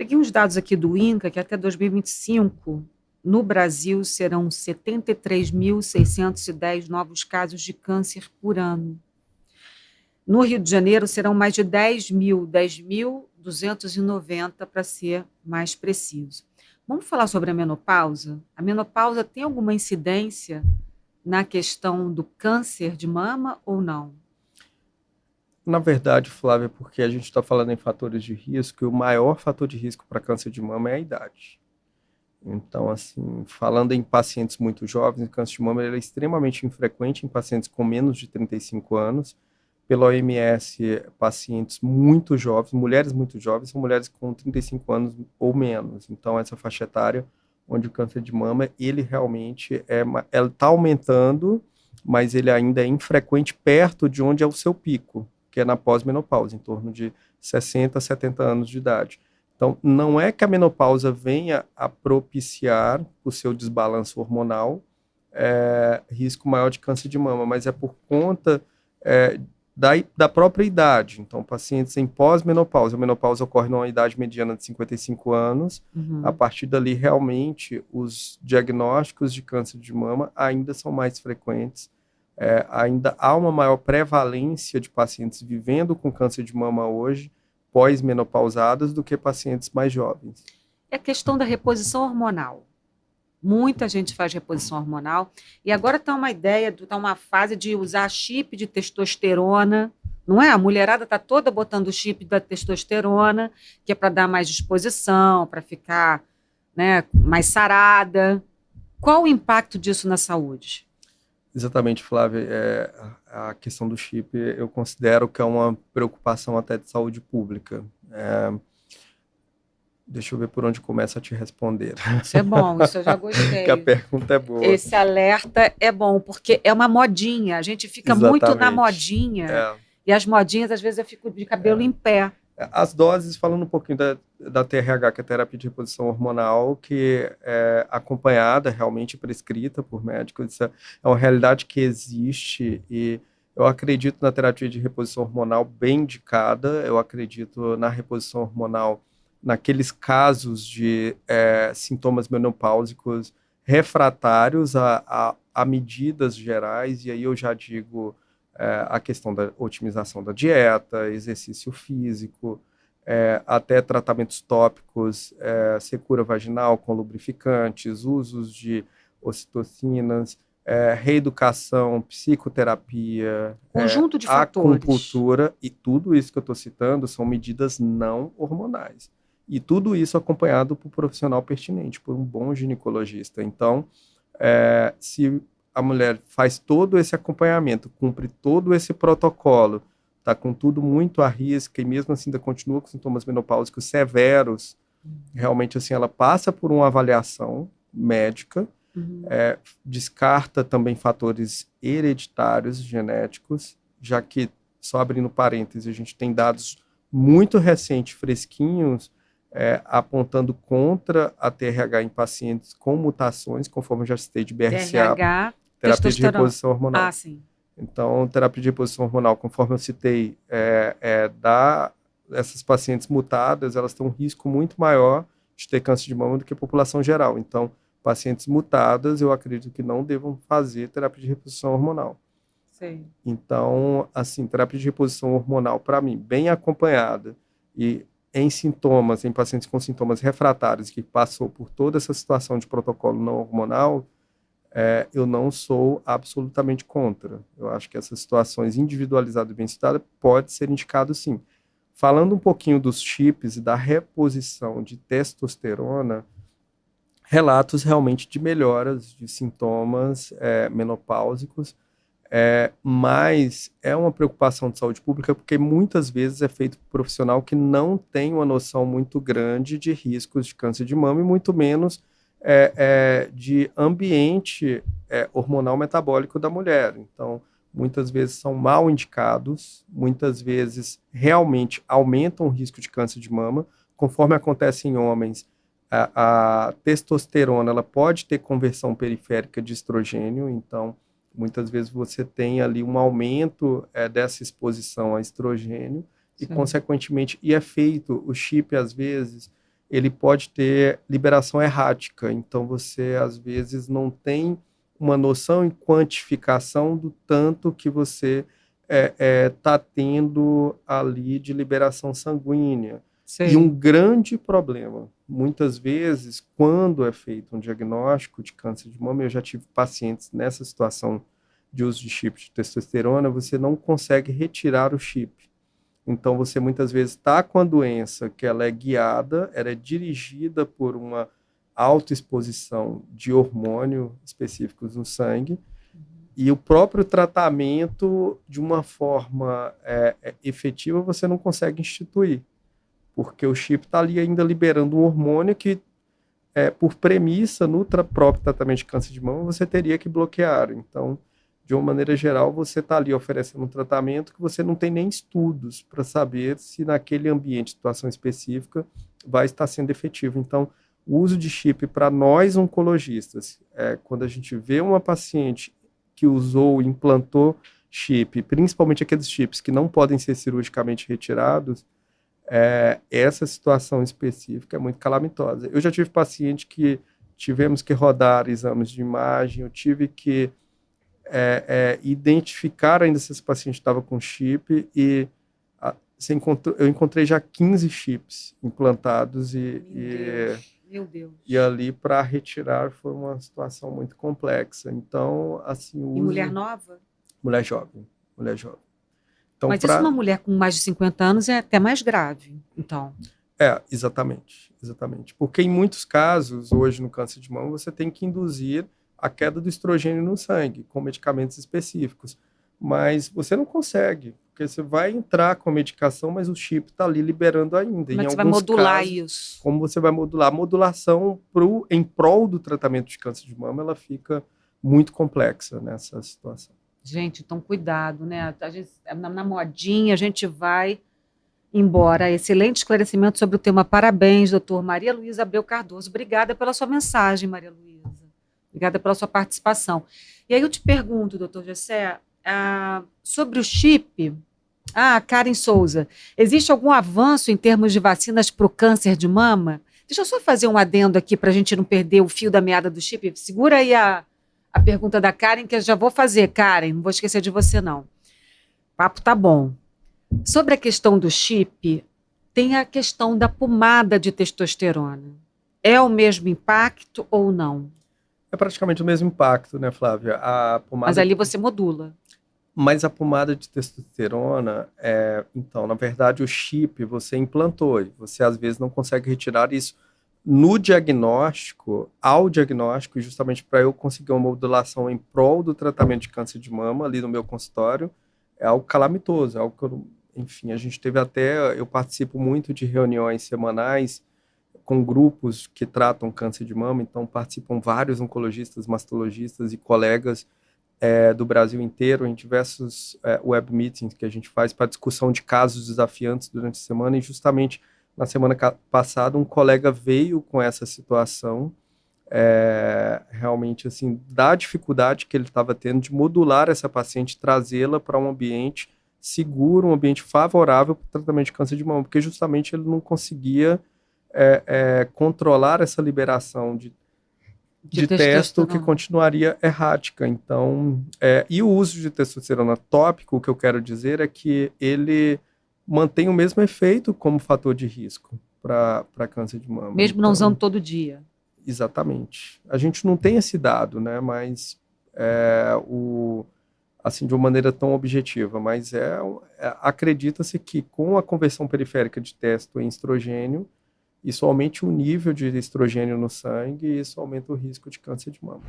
peguei uns dados aqui do INCA que até 2025, no Brasil, serão 73.610 novos casos de câncer por ano. No Rio de Janeiro, serão mais de 10.290 para ser mais preciso. Vamos falar sobre a menopausa? A menopausa tem alguma incidência na questão do câncer de mama ou não? Na verdade, Flávia, porque a gente está falando em fatores de risco, e o maior fator de risco para câncer de mama é a idade. Então, assim, falando em pacientes muito jovens, o câncer de mama ele é extremamente infrequente em pacientes com menos de 35 anos. Pela OMS, pacientes muito jovens, mulheres muito jovens, são mulheres com 35 anos ou menos. Então, essa faixa etária onde o câncer de mama, ele realmente está aumentando, mas ele ainda é infrequente perto de onde é o seu pico, que é na pós-menopausa, em torno de 60, 70 anos de idade. Então, não é que a menopausa venha a propiciar o seu desbalanço hormonal, risco maior de câncer de mama, mas é por conta da própria idade. Então, pacientes em pós-menopausa, a menopausa ocorre numa idade mediana de 55 anos, a partir dali, realmente, os diagnósticos de câncer de mama ainda são mais frequentes, ainda há uma maior prevalência de pacientes vivendo com câncer de mama hoje, pós-menopausadas, do que pacientes mais jovens. É a questão da reposição hormonal. Muita gente faz reposição hormonal e agora está uma ideia, está uma fase de usar chip de testosterona, não é? A mulherada está toda botando o chip da testosterona, que é para dar mais disposição, para ficar, né, mais sarada. Qual o impacto disso na saúde? Exatamente, Flávia. A questão do chip eu considero que é uma preocupação até de saúde pública. Deixa eu ver por onde começa a te responder. Isso é bom, isso eu já gostei. Que a pergunta é boa. Esse alerta é bom, porque é uma modinha, a gente fica muito na modinha, e as modinhas, às vezes, eu fico de cabelo em pé. As doses, falando um pouquinho da TRH, que é a terapia de reposição hormonal, que é acompanhada, realmente prescrita por médicos, isso é uma realidade que existe, e eu acredito na terapia de reposição hormonal bem indicada, eu acredito na reposição hormonal naqueles casos de sintomas menopáusicos refratários a medidas gerais, e aí eu já digo a questão da otimização da dieta, exercício físico, até tratamentos tópicos, secura vaginal com lubrificantes, usos de ocitocinas, reeducação, psicoterapia, conjunto de fatores. acupuntura, e tudo isso que eu estou citando são medidas não hormonais. E tudo isso acompanhado por um profissional pertinente, por um bom ginecologista. Então, se a mulher faz todo esse acompanhamento, cumpre todo esse protocolo, está com tudo muito à risca e mesmo assim ainda continua com sintomas menopáusicos severos, realmente assim ela passa por uma avaliação médica, descarta também fatores hereditários, genéticos, já que, só abrindo parênteses, a gente tem dados muito recentes, fresquinhos, apontando contra a TRH em pacientes com mutações, conforme eu já citei, de BRCA, TRH, terapia de reposição hormonal. Ah, sim. Então, terapia de reposição hormonal, conforme eu citei, essas pacientes mutadas, elas têm um risco muito maior de ter câncer de mama do que a população geral. Então, pacientes mutadas, eu acredito que não devam fazer terapia de reposição hormonal. Sim. Então, assim, terapia de reposição hormonal, para mim, bem acompanhada e em sintomas, em pacientes com sintomas refratários, que passou por toda essa situação de protocolo não hormonal, eu não sou absolutamente contra. Eu acho que essas situações individualizadas e bem citadas pode ser indicado sim. Falando um pouquinho dos chips e da reposição de testosterona, relatos realmente de melhoras de sintomas menopáusicos, mas é uma preocupação de saúde pública porque muitas vezes é feito por profissional que não tem uma noção muito grande de riscos de câncer de mama e muito menos de ambiente hormonal metabólico da mulher. Então, muitas vezes são mal indicados, muitas vezes realmente aumentam o risco de câncer de mama. Conforme acontece em homens, a testosterona ela pode ter conversão periférica de estrogênio, então muitas vezes você tem ali um aumento dessa exposição a estrogênio. Sim. E, consequentemente, é feito o chip, às vezes, ele pode ter liberação errática. Então, você, às vezes, não tem uma noção e quantificação do tanto que você está tendo ali de liberação sanguínea. Sei. E um grande problema, muitas vezes, quando é feito um diagnóstico de câncer de mama, eu já tive pacientes nessa situação de uso de chip de testosterona, você não consegue retirar o chip. Então, você muitas vezes está com a doença que ela é guiada, ela é dirigida por uma autoexposição de hormônio específicos no sangue, e o próprio tratamento, de uma forma efetiva, você não consegue instituir, porque o chip está ali ainda liberando um hormônio que, por premissa, no próprio tratamento de câncer de mama, você teria que bloquear. Então, de uma maneira geral, você está ali oferecendo um tratamento que você não tem nem estudos para saber se naquele ambiente, situação específica, vai estar sendo efetivo. Então, o uso de chip para nós oncologistas, quando a gente vê uma paciente que usou, implantou chip, principalmente aqueles chips que não podem ser cirurgicamente retirados, essa situação específica é muito calamitosa. Eu já tive paciente que tivemos que rodar exames de imagem, eu tive que identificar ainda se esse paciente estava com chip e eu encontrei já 15 chips implantados Meu Deus. E ali para retirar foi uma situação muito complexa. Então, assim, E mulher nova? Mulher jovem. Então, Mas isso uma mulher com mais de 50 anos é até mais grave, então. Exatamente. Porque em muitos casos, hoje no câncer de mama, você tem que induzir a queda do estrogênio no sangue, com medicamentos específicos. Mas você não consegue, porque você vai entrar com a medicação, mas o chip está ali liberando ainda. Como é que você vai modular isso? Como você vai modular? A modulação em prol do tratamento de câncer de mama, ela fica muito complexa nessa situação. Gente, então cuidado, né? A gente, na modinha, a gente vai embora. Excelente esclarecimento sobre o tema. Parabéns, doutor Maria Luísa Abreu Cardoso. Obrigada pela sua mensagem, Maria Luísa. Obrigada pela sua participação. E aí eu te pergunto, doutor Gessé, sobre o chip. Karen Souza, existe algum avanço em termos de vacinas para o câncer de mama? Deixa eu só fazer um adendo aqui para a gente não perder o fio da meada do chip. Segura aí a pergunta da Karen, que eu já vou fazer, Karen, não vou esquecer de você, não. O papo tá bom. Sobre a questão do chip, tem a questão da pomada de testosterona. É o mesmo impacto ou não? É praticamente o mesmo impacto, né, Flávia? Mas ali você modula. Mas a pomada de testosterona, então, na verdade, o chip você implantou, e você às vezes não consegue retirar isso no diagnóstico, e justamente para eu conseguir uma modulação em prol do tratamento de câncer de mama ali no meu consultório, é algo calamitoso, é algo que enfim, a gente teve eu participo muito de reuniões semanais com grupos que tratam câncer de mama, então participam vários oncologistas, mastologistas e colegas do Brasil inteiro, em diversos web meetings que a gente faz para discussão de casos desafiantes durante a semana, e justamente na semana passada um colega veio com essa situação, realmente assim, da dificuldade que ele estava tendo de modular essa paciente, trazê-la para um ambiente seguro, um ambiente favorável para o tratamento de câncer de mama, porque justamente ele não conseguia controlar essa liberação de testo que continuaria errática. Então, e o uso de testosterona tópico, o que eu quero dizer é que ele mantém o mesmo efeito como fator de risco para câncer de mama. Mesmo não usando todo dia. Exatamente. A gente não tem esse dado, né? Mas assim, de uma maneira tão objetiva, mas acredita-se que com a conversão periférica de testo em estrogênio, isso aumenta o nível de estrogênio no sangue e isso aumenta o risco de câncer de mama.